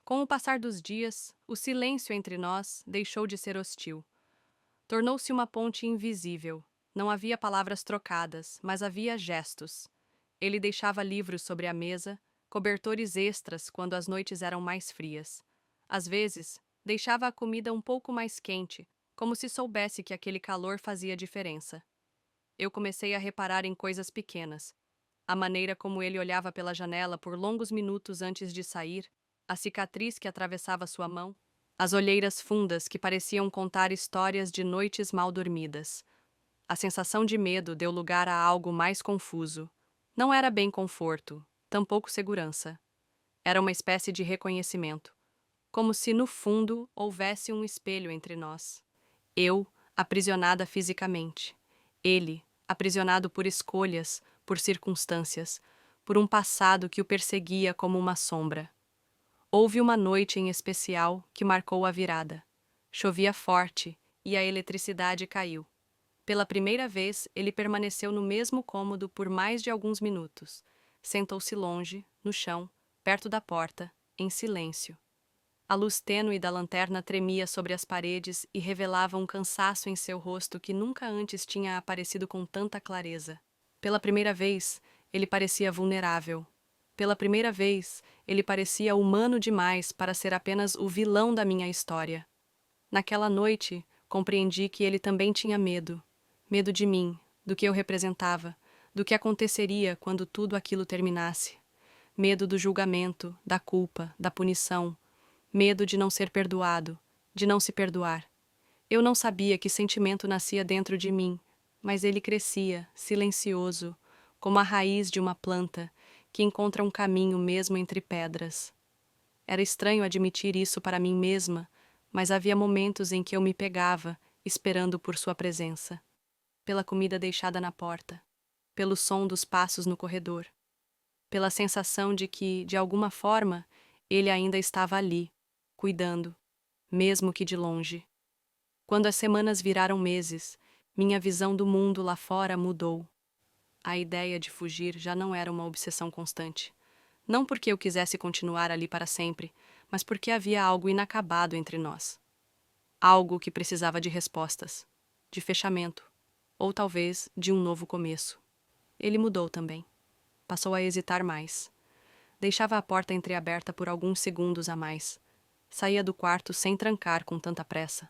Com o passar dos dias, o silêncio entre nós deixou de ser hostil. Tornou-se uma ponte invisível. Não havia palavras trocadas, mas havia gestos. Ele deixava livros sobre a mesa, cobertores extras quando as noites eram mais frias. Às vezes, deixava a comida um pouco mais quente, como se soubesse que aquele calor fazia diferença. Eu comecei a reparar em coisas pequenas. A maneira como ele olhava pela janela por longos minutos antes de sair, a cicatriz que atravessava sua mão, as olheiras fundas que pareciam contar histórias de noites mal dormidas. A sensação de medo deu lugar a algo mais confuso. Não era bem conforto, tampouco segurança. Era uma espécie de reconhecimento, como se no fundo houvesse um espelho entre nós. Eu, aprisionada fisicamente. Ele, aprisionado por escolhas, por circunstâncias, por um passado que o perseguia como uma sombra. Houve uma noite em especial que marcou a virada. Chovia forte e a eletricidade caiu. Pela primeira vez, ele permaneceu no mesmo cômodo por mais de alguns minutos. Sentou-se longe, no chão, perto da porta, em silêncio. A luz tênue da lanterna tremia sobre as paredes e revelava um cansaço em seu rosto que nunca antes tinha aparecido com tanta clareza. Pela primeira vez, ele parecia vulnerável. Pela primeira vez, ele parecia humano demais para ser apenas o vilão da minha história. Naquela noite, compreendi que ele também tinha medo. Medo de mim, do que eu representava, do que aconteceria quando tudo aquilo terminasse. Medo do julgamento, da culpa, da punição. Medo de não ser perdoado, de não se perdoar. Eu não sabia que sentimento nascia dentro de mim, mas ele crescia, silencioso, como a raiz de uma planta que encontra um caminho mesmo entre pedras. Era estranho admitir isso para mim mesma, mas havia momentos em que eu me pegava, esperando por sua presença. Pela comida deixada na porta, pelo som dos passos no corredor, pela sensação de que, de alguma forma, ele ainda estava ali, cuidando, mesmo que de longe. Quando as semanas viraram meses, minha visão do mundo lá fora mudou. A ideia de fugir já não era uma obsessão constante. Não porque eu quisesse continuar ali para sempre, mas porque havia algo inacabado entre nós. Algo que precisava de respostas, de fechamento, ou talvez de um novo começo. Ele mudou também. Passou a hesitar mais. Deixava a porta entreaberta por alguns segundos a mais. Saía do quarto sem trancar com tanta pressa.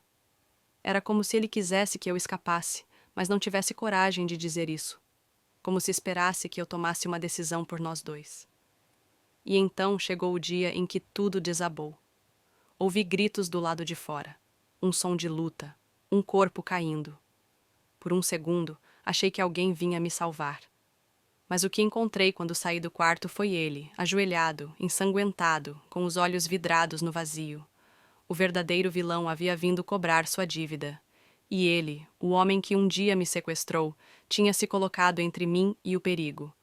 Era como se ele quisesse que eu escapasse, mas não tivesse coragem de dizer isso. Como se esperasse que eu tomasse uma decisão por nós dois. E então chegou o dia em que tudo desabou. Ouvi gritos do lado de fora. Um som de luta. Um corpo caindo. Por um segundo, achei que alguém vinha me salvar. Mas o que encontrei quando saí do quarto foi ele, ajoelhado, ensanguentado, com os olhos vidrados no vazio. O verdadeiro vilão havia vindo cobrar sua dívida. E ele, o homem que um dia me sequestrou, tinha se colocado entre mim e o perigo.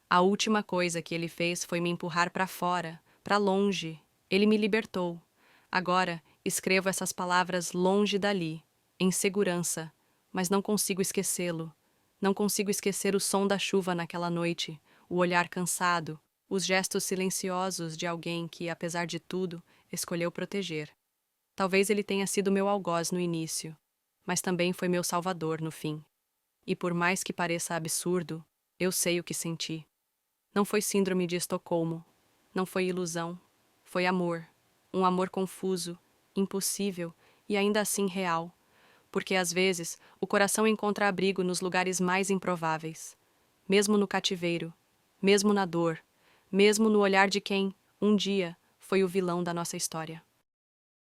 A última coisa que ele fez foi me empurrar para fora, para longe. Ele me libertou. Agora, escrevo essas palavras longe dali, em segurança, mas não consigo esquecê-lo. Não consigo esquecer o som da chuva naquela noite, o olhar cansado, os gestos silenciosos de alguém que, apesar de tudo, escolheu proteger. Talvez ele tenha sido meu algoz no início, mas também foi meu salvador no fim. E por mais que pareça absurdo, eu sei o que senti. Não foi síndrome de Estocolmo, não foi ilusão, foi amor. Um amor confuso, impossível e ainda assim real. Porque às vezes o coração encontra abrigo nos lugares mais improváveis. Mesmo no cativeiro, mesmo na dor, mesmo no olhar de quem, um dia, foi o vilão da nossa história.